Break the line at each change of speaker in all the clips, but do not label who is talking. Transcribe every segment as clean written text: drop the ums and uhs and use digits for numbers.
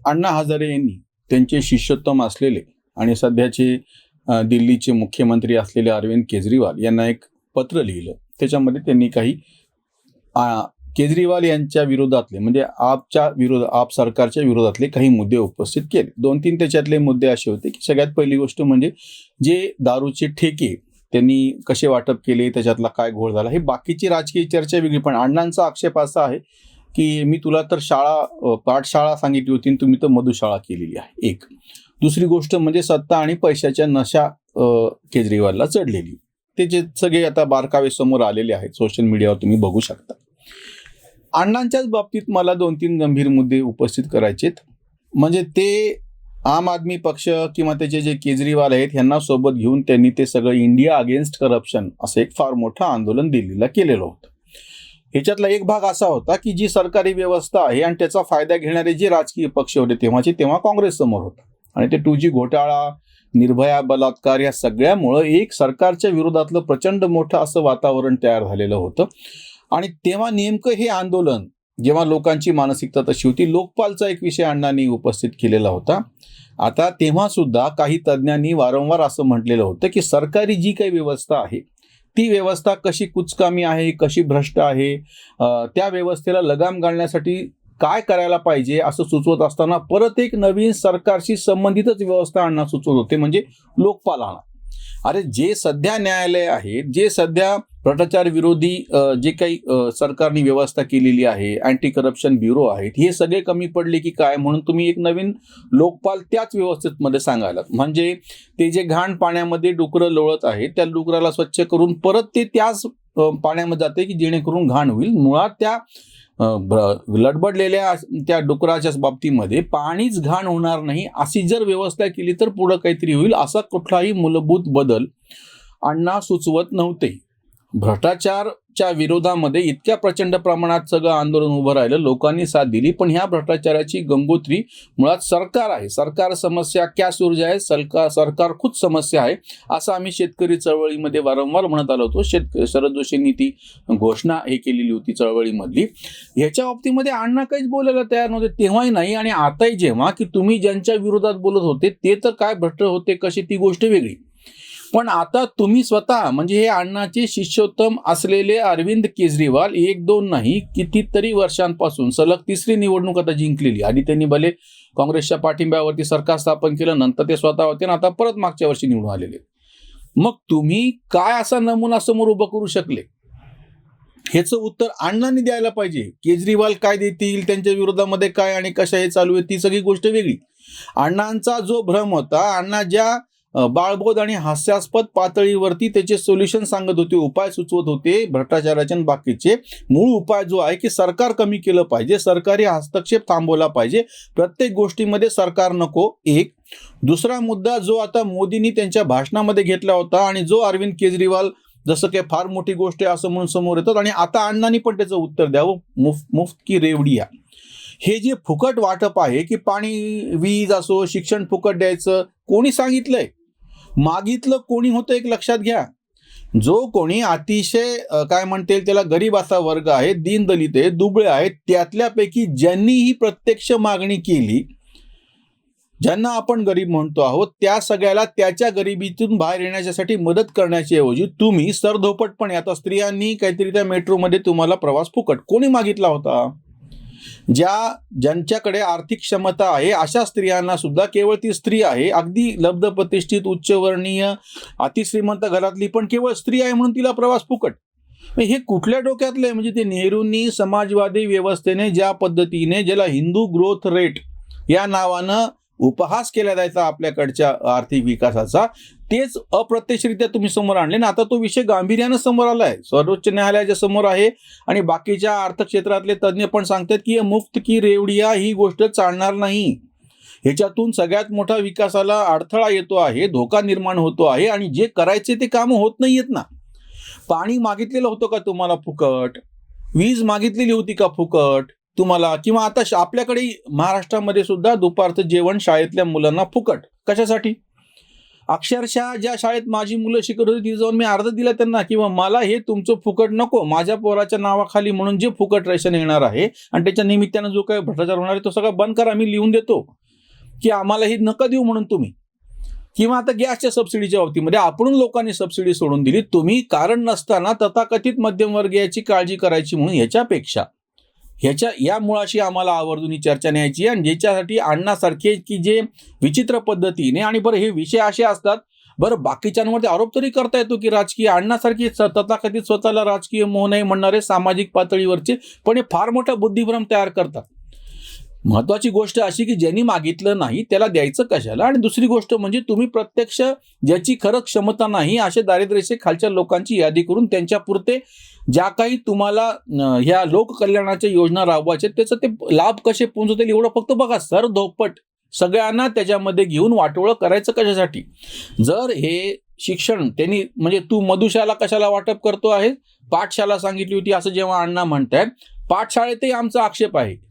अण्णा हजारे यांनी त्यांचे शिष्योत्तम असलेले आणि सध्याचे दिल्लीचे मुख्यमंत्री असलेले अरविंद केजरीवाल यांना एक पत्र लिहिलं. त्याच्यामध्ये त्यांनी काही केजरीवाल यांच्या विरोधातले म्हणजे आप सरकारच्या विरोधातले काही मुद्दे उपस्थित केले. 2-3 त्याच्यातले मुद्दे असे होते की सगळ्यात पहिली गोष्ट म्हणजे जे दारूचे ठेके त्यांनी कसे वाटप केले, त्याच्यातला काय घोळ झाला, हे बाकीची राजकीय चर्चा वेगळी. पण अण्णांचा आक्षेप असा आहे की मी तुला तर पाठशाळा सांगितली होती आणि तुम्ही तर मधुशाळा केलेली आहे. एक दुसरी गोष्ट म्हणजे सत्ता आणि पैशाच्या नशा केजरीवालला चढलेली. त्याचे सगळे आता बारकावे समोर आलेले आहेत, सोशल मीडियावर तुम्ही बघू शकता. अण्णांच्याच बाबतीत मला 2-3 गंभीर मुद्दे उपस्थित करायचेत. म्हणजे ते आम आदमी पक्ष किंवा त्याचे जे केजरीवाल आहेत ह्यांना सोबत घेऊन त्यांनी ते सगळं इंडिया अगेन्स्ट करप्शन असं एक फार मोठं आंदोलन दिल्लीला केलेलं होतं. ह्याच्यातला एक भाग असा होता की जी सरकारी व्यवस्था आहे आणि त्याचा फायदा घेणारे जे राजकीय पक्ष होते तेव्हा काँग्रेस समोर होता. आणि ते 2G घोटाळा, निर्भया बलात्कार या सगळ्यामुळं एक सरकारच्या विरोधातलं प्रचंड मोठं असं वातावरण तयार झालेलं होतं. आणि तेव्हा नेमकं हे आंदोलन जेव्हा लोकांची मानसिकता तशी होती, लोकपालचा एक विषय अण्णांनी उपस्थित केलेला होता. आता तेव्हा सुद्धा काही तज्ज्ञांनी वारंवार असं म्हटलेलं होतं की सरकारी जी काही व्यवस्था आहे ती व्यवस्था कशी कुचकामी आहे, कशी भ्रष्ट आहे, त्या व्यवस्थेला लगाम घालण्यासाठी काय करायला पाहिजे असं सुचवत असताना परत एक नवीन सरकारशी संबंधितच व्यवस्था अण्णा सुचवत होते, म्हणजे लोकपाल आणा. अरे जे सध्या न्यायालय आहे, जे सध्या भ्रष्टाचार विरोधी जे काही सरकारने व्यवस्था केलेली आहे, अँटी करप्शन ब्युरो आहेत, हे सगळे कमी पडले की काय म्हणून तुम्ही एक नवीन लोकपाल त्याच व्यवस्थेमध्ये सांगायला. म्हणजे ते जे घाण पाण्यामध्ये डुकरं लोळत आहेत त्या डुकराला स्वच्छ करून परत ते त्याच पाण्यामध्ये जाते की जेणेकरून घाण होईल. मुळात त्या लडबडलेल्या त्या डुकराच्याच बाबतीमध्ये पाणीच घाण होणार नाही अशी जर व्यवस्था केली तर पुढं काहीतरी होईल. असा कुठलाही मूलभूत बदल अण्णा सुचवत नव्हते. भ्रष्टाचारच्या विरोधामध्ये इतक्या प्रचंड प्रमाणात सगळं आंदोलन उभं राहिलं, लोकांनी साथ दिली. पण ह्या भ्रष्टाचाराची गंगोत्री मुळात सरकार आहे. सरकार समस्या क्या सुरजा आहे, सरकार खुद समस्या आहे असं आम्ही शेतकरी चळवळीमध्ये वारंवार म्हणत आलो होतो. शरद जोशींनी ती घोषणा हे केलेली होती चळवळीमधली. ह्याच्या बाबतीमध्ये अण्णा काहीच बोलायला तयार नव्हते, तेव्हाही नाही आणि आताही जेव्हा की तुम्ही ज्यांच्या विरोधात बोलत होते ते तर काय भ्रष्ट होते कशी ती गोष्ट वेगळी. पण आता तुम्ही स्वतः म्हणजे हे अण्णाचे शिष्योत्तम असलेले अरविंद केजरीवाल 1-2 नाही कितीतरी वर्षांपासून सलग 3री निवडणूक आता जिंकलेली. आधी त्यांनी भले काँग्रेसच्या पाठिंब्यावरती सरकार स्थापन केलं, नंतर ते स्वतः होते आणि आता परत मागच्या वर्षी निवडून आलेले. मग तुम्ही काय असा नमुना समोर उभं करू शकले, ह्याचं उत्तर अण्णांनी द्यायला पाहिजे. केजरीवाल काय देतील, त्यांच्या विरोधामध्ये काय आणि कशा हे चालू आहे ती सगळी गोष्ट वेगळी. अण्णांचा जो भ्रम होता, अण्णा ज्या बाळबोध आणि हास्यास्पद पातळीवरती त्याचे सोल्युशन सांगत होते, उपाय सुचवत होते भ्रष्टाचाराचे आणि बाकीचे, मूळ उपाय जो आहे की सरकार कमी केलं पाहिजे, सरकारी हस्तक्षेप थांबवला पाहिजे, प्रत्येक गोष्टीमध्ये सरकार नको. एक दुसरा मुद्दा जो आता मोदींनी त्यांच्या भाषणामध्ये घेतला होता आणि जो अरविंद केजरीवाल जसं काही फार मोठी गोष्ट आहे असं म्हणून समोर येतात आणि आता अण्णांनी पण त्याचं उत्तर द्यावं, मुफ्त की रेवडिया. हे जे फुकट वाटप आहे की पाणी, वीज असो, शिक्षण फुकट द्यायचं, कोणी सांगितलंय, मागितलं कोणी होतं एक लक्षात घ्या. जो कोणी अतिशय काय म्हणता येईल त्याला गरीब असा वर्ग आहे, दीनदलित आहे, दुबळे आहेत, त्यातल्यापैकी ज्यांनी ही प्रत्यक्ष मागणी केली, ज्यांना आपण गरीब म्हणतो आहोत, त्या सगळ्याला त्याच्या गरिबीतून बाहेर येण्यासाठी मदत करण्याच्या ऐवजी तुम्ही सरधोपटपणे आता स्त्रियांनी काहीतरी त्या मेट्रोमध्ये तुम्हाला प्रवास फुकट कोणी मागितला होता? ज्यांच्याकडे आर्थिक क्षमता आहे अशा स्त्रियांना सुद्धा, केवळ ती स्त्री आहे अगदी लब्ध प्रतिष्ठित उच्चवर्णीय अतिश्रीमंत घरातली पण केवळ स्त्री आहे म्हणून तिला प्रवास फुकट. हे कुठल्या डोक्यातलं आहे? म्हणजे ते नेहरूंनी समाजवादी व्यवस्थेने ज्या पद्धतीने ज्याला हिंदू ग्रोथ रेट या नावानं उपहास केला जायचा आपल्याकडच्या आर्थिक विकासाचा, तेच अप्रत्यक्षरित्या तुम्ही समोर आणले ना. आता तो विषय गांभीर्यानं समोर आलाय, सर्वोच्च न्यायालयाच्या समोर आहे आणि बाकीच्या अर्थक्षेत्रातले तज्ज्ञ पण सांगतात की मुफ्त की रेवडिया ही गोष्ट चालणार नाही. ह्याच्यातून सगळ्यात मोठा विकासाला अडथळा येतो आहे, धोका निर्माण होतो आहे आणि जे करायचे ते कामं होत नाहीयेत ना. पाणी मागितलेलं होतं का तुम्हाला फुकट? वीज मागितलेली होती का फुकट तुम्हाला? किंवा आता आपल्याकडे महाराष्ट्रामध्ये सुद्धा दुपारचं जेवण शाळेतल्या मुलांना फुकट. कशासाठी? अक्षरशः ज्या शाळेत माझी मुलं शिकत होती तिथे जाऊन मी अर्ज दिला त्यांना, किंवा मला हे तुमचं फुकट नको, माझ्या पोराच्या नावाखाली म्हणून जे फुकट रेशन येणार आहे आणि त्याच्या निमित्तानं जो काही भ्रष्टाचार होणार आहे तो सगळा बंद करा. मी लिहून देतो की आम्हाला ही नका देऊ म्हणून तुम्ही. किंवा आता गॅसच्या सबसिडीच्या बाबतीमध्ये आपण लोकांनी सबसिडी सोडून दिली, तुम्ही कारण नसताना तथाकथित मध्यमवर्गीयाची काळजी करायची म्हणून ह्याच्यापेक्षा या मुळाशी आम्हाला आवर्जून चर्चा न्यायची. आणि ज्याच्यासाठी अण्णासारखे की जे विचित्र पद्धतीने, आणि बरं हे विषय असे असतात, बरं बाकीच्यांवरती आरोप तरी करता येतो की राजकीय अण्णासारखे तथाकथित स्वतःला राजकीय मोह नाही म्हणणारे सामाजिक पातळीवरचे, पण हे फार मोठा बुद्धिभ्रम तयार करतात. महत्वाची गोष्ट अशी की ज्यांनी मागितलं नाही त्याला द्यायचं कशाला. आणि दुसरी गोष्ट म्हणजे तुम्ही प्रत्यक्ष ज्याची खरं क्षमता नाही असे दारिद्र्य खालच्या लोकांची यादी करून त्यांच्या पुरते ज्या काही तुम्हाला ह्या लोककल्याणाच्या योजना राबवायच्या त्याचं ते लाभ कसे पोहोचवता येईल एवढं फक्त बघा. सर धोपट सगळ्यांना त्याच्यामध्ये घेऊन वाटोळं करायचं कशासाठी. जर हे शिक्षण त्यांनी म्हणजे तू मधुशाला कशाला वाटप करतो आहे, पाठशाला सांगितली होती असं जेव्हा अण्णा म्हणतायत, पाठशाळेतही आमचा आक्षेप आहे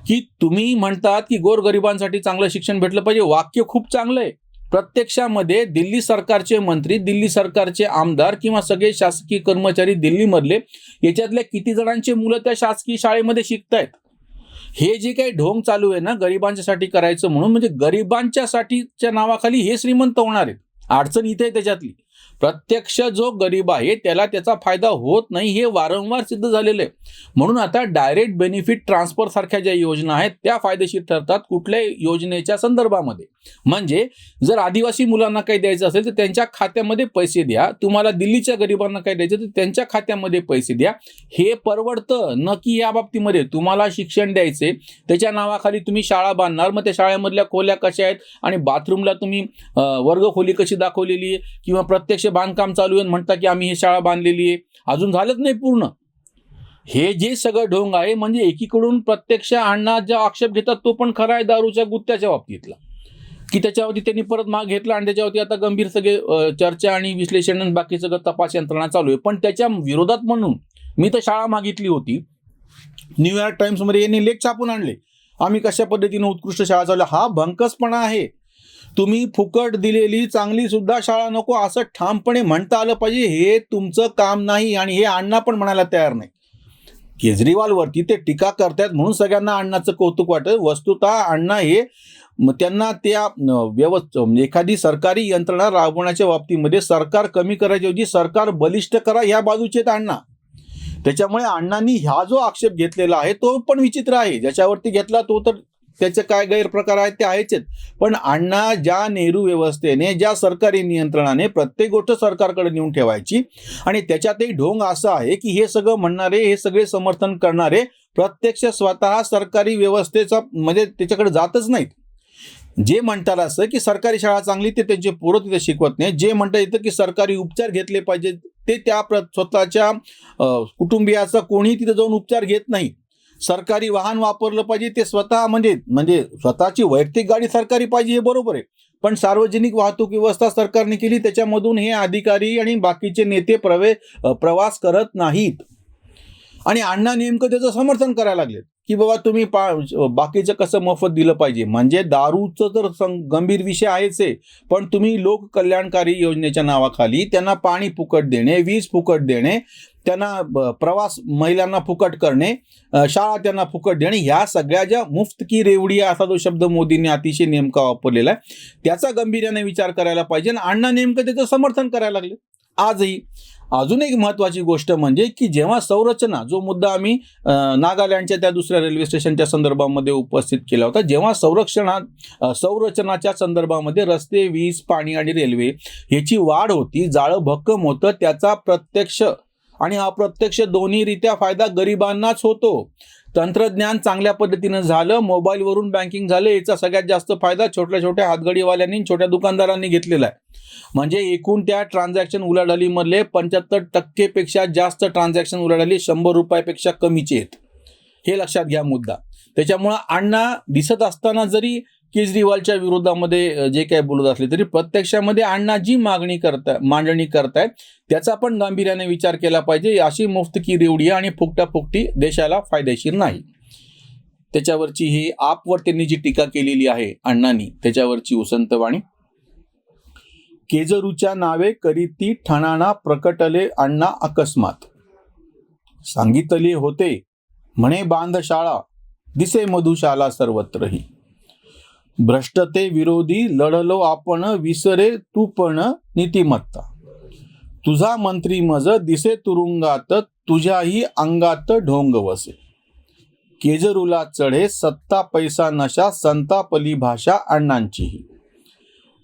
की तुम्ही म्हणतात की गोरगरिबांसाठी चांगलं शिक्षण भेटलं पाहिजे. वाक्य खूप चांगलं आहे. प्रत्यक्षामध्ये दिल्ली सरकारचे मंत्री, दिल्ली सरकारचे आमदार किंवा सगळे शासकीय कर्मचारी दिल्लीमधले याच्यातल्या किती जणांचे मुलं त्या शासकीय शाळेमध्ये शिकतायत. हे जे काही ढोंग चालू आहे ना गरिबांच्यासाठी करायचं म्हणून, म्हणजे गरिबांच्यासाठीच्या नावाखाली हे श्रीमंत होणार आहेत. अडचण इथे आहे त्याच्यातली. प्रत्यक्ष जो गरीब आहे त्याला त्याचा फायदा होत नाही हे वारंवार सिद्ध झालेलं आहे. म्हणून आता डायरेक्ट बेनिफिट ट्रान्सफर सारख्या ज्या योजना आहेत त्या फायदेशीर ठरतात कुठल्याही योजनेच्या संदर्भामध्ये. म्हणजे जर आदिवासी मुलांना काही द्यायचं असेल तर त्यांच्या खात्यामध्ये पैसे द्या, तुम्हाला दिल्लीच्या गरिबांना काही द्यायचं तर त्यांच्या खात्यामध्ये पैसे द्या. हे परवडतं. न की या बाबतीमध्ये तुम्हाला शिक्षण द्यायचे त्याच्या नावाखाली तुम्ही शाळा बांधणार, मग त्या शाळेमधल्या खोल्या कशा आहेत आणि बाथरूमला तुम्ही वर्गखोली कशी दाखवलेली आहे किंवा प्रत्यक्ष बांधकाम चालू आहे म्हणता की आम्ही ही शाळा बांधलेली आहे, अजून झालंच नाही पूर्ण. हे जे सगळं ढोंग आहे म्हणजे एकीकडून प्रत्यक्ष अण्णा जो आक्षेप घेतात तो पण खरा आहे दारूच्या गुत्त्याच्या बाबतीतला, की त्याच्यावरती त्यांनी परत माग घेतला आणि त्याच्यावरती आता गंभीर सगळे चर्चा आणि विश्लेषण आणि बाकी सगळं तपास यंत्रणा चालू आहे. पण त्याच्या विरोधात म्हणून मी तर शाळा मागितली होती. न्यूयॉर्क टाइम्समध्ये यांनी लेख छापून आणले आम्ही कशा पद्धतीने उत्कृष्ट शाळा चालवल्या. हा भंकसपणा आहे. तुम्ही फुकट दिलेली चांगली सुद्धा शाळा नको असं ठामपणे म्हणता आलं पाहिजे. हे तुमचं काम नाही आणि हे अण्णा पण म्हणायला तयार नाही. केजरीवालवरती ते टीका करतायत म्हणून सगळ्यांना अण्णाचं कौतुक वाटत. वस्तुतः अण्णा हे त्यांना त्या एखादी सरकारी यंत्रणा राबवण्याच्या बाबतीमध्ये सरकार कमी करायची होती, सरकार बलिष्ठ करा ह्या बाजूचे आहेत अण्णा. त्याच्यामुळे अण्णांनी हा जो आक्षेप घेतलेला आहे तो पण विचित्र आहे. ज्याच्यावरती घेतला तो तर त्याचे काय गैरप्रकार आहेत ते आहेच. पण अण्णा ज्या नेहरू व्यवस्थेने, ज्या सरकारी नियंत्रणाने प्रत्येक गोष्ट सरकारकडे नेऊन ठेवायची आणि त्याच्यातही ढोंग असा आहे की हे सगळं म्हणणारे, हे सगळे समर्थन करणारे प्रत्यक्ष स्वतः सरकारी व्यवस्थेचा म्हणजे त्याच्याकडे जातच नाहीत. जे म्हणतात असं की सरकारी शाळा चांगली ते त्यांचे पोरं तिथे शिकवत नाही, जे म्हणता येतं की सरकारी उपचार घेतले पाहिजे ते त्या स्वतःच्या कुटुंबियाचा कोणी तिथे जाऊन उपचार घेत नाही. सरकारी वाहन वापरलं पाहिजे ते स्वतः म्हणजे स्वतःची वैयक्तिक गाडी सरकारी पाहिजे हे बरोबर आहे, पण सार्वजनिक वाहतूक व्यवस्था सरकारने केली त्याच्यामधून हे अधिकारी आणि बाकीचे नेते प्रवास करत नाहीत. आणि अण्णा नेमकं त्याचं समर्थन करायला लागले की बाबा तुम्ही बाकीचं कसं मोफत दिलं पाहिजे. म्हणजे दारूचं तर गंभीर विषय आहेच आहे, पण तुम्ही लोक कल्याणकारी योजनेच्या नावाखाली त्यांना पाणी फुकट देणे, वीज फुकट देणे, त्यांना प्रवास महिलांना फुकट करणे, शाळा त्यांना फुकट देणे, ह्या सगळ्या ज्या मुफ्त की रेवडिया असा जो शब्द मोदींनी अतिशय नेमका वापरलेला आहे त्याचा गंभीर्याने विचार करायला पाहिजे. आणि अण्णा नेमकं त्याचं समर्थन करायला लागले आजही. अजून एक महत्त्वाची गोष्ट म्हणजे की जेव्हा संरचना, जो मुद्दा आम्ही नागालँडच्या त्या दुसऱ्या रेल्वे स्टेशनच्या संदर्भामध्ये उपस्थित केला होता, जेव्हा संरचनाच्या संदर्भामध्ये रस्ते, वीज, पाणी आणि रेल्वे ह्याची वाढ होती, जाळं भक्कम होतं, त्याचा प्रत्यक्ष आणि अप्रत्यक्ष दोन्हीरित्या फायदा गरिबांनाच होतो. तंत्रज्ञान चांगल्या पद्धतीनं झालं, मोबाईलवरून बँकिंग झालं, याचा सगळ्यात जास्त फायदा छोट्या छोट्या हातगाडीवाल्यांनी, छोट्या दुकानदारांनी घेतलेला आहे. म्हणजे एकूण त्या ट्रान्झॅक्शन उलाढालीमधले 75% पेक्षा जास्त ट्रान्झॅक्शन उलाढाली 100 रुपयापेक्षा कमीचे आहेत. हे लक्षात घ्या मुद्दा. त्याच्यामुळं अण्णा दिसत असताना जरी केजरीवालच्या विरोधामध्ये जे काही बोलत असले तरी प्रत्यक्षामध्ये अण्णा जी मांडणी करतायत त्याचा पण गांभीर्याने विचार केला पाहिजे. अशी मुफ्त की रेवडी आणि फुकटाफुकटी देशाला फायदेशीर नाही. त्याच्यावरची ही आपवर त्यांनी जी टीका केलेली आहे अण्णांनी, त्याच्यावरची उसंतवाणी. केजरूच्या नावे करीती ठणाणा प्रकटले अण्णा अकस्मात. सांगितले होते म्हणे बांधशाळा, दिसे मधुशाला सर्वत्रही. भ्रष्टते विरोधी लढलो आपण, विसरे तू पण नीतिमत्ता. तुझा मंत्री मज दिसे तुरुंगात, तुझ्याही अंगात ढोंग वसे. केजरूला चढे सत्ता पैसा नशा, संतापली भाषा अण्णांचीही.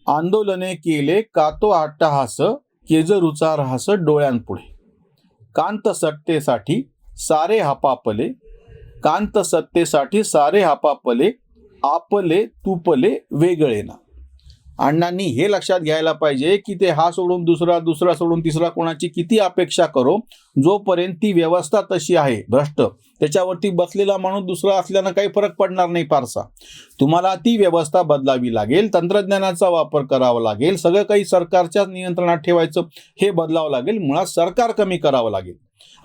आंदोलने केले कातो अट्टहास, केजरूचा रहास डोळ्यांपुढे. कांत सत्तेसाठी सारे हापापले, कांत सत्तेसाठी सारे हापापले, आपले तुपले वेगळे ना. अण्णांनी हे लक्षात घ्यायला पाहिजे की ते हा सोडून दुसरा, दुसरा सोडून तिसरा कोणाची किती अपेक्षा करो, जोपर्यंत ती व्यवस्था तशी आहे भ्रष्ट, त्याच्यावरती बसलेला माणूस दुसरा असल्यानं काही फरक पडणार नाही फारसा. तुम्हाला ती व्यवस्था बदलावी लागेल, तंत्रज्ञानाचा वापर करावा लागेल, सगळं काही सरकारच्या नियंत्रणात ठेवायचं, हे बदलावं लागेल. मुळात सरकार कमी करावं लागेल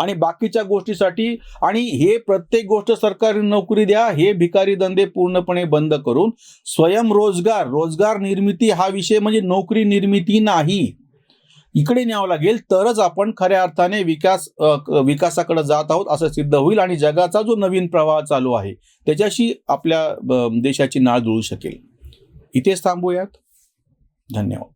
आणि बाकीच्या गोष्टीसाठी, आणि हे प्रत्येक गोष्ट सरकारी नोकरी द्या, हे भिकारी धंदे पूर्णपणे बंद करून स्वयंरोजगार, रोजगार निर्मिती हा विषय म्हणजे नोकरी निर्मिती नाही, इकडे न्यावं लागेल. तरच आपण खऱ्या अर्थाने विकासाकडे जात आहोत असं सिद्ध होईल आणि जगाचा जो नवीन प्रवाह चालू आहे त्याच्याशी आपल्या देशाची नाळ जुळू शकेल. इथेच थांबूयात. धन्यवाद.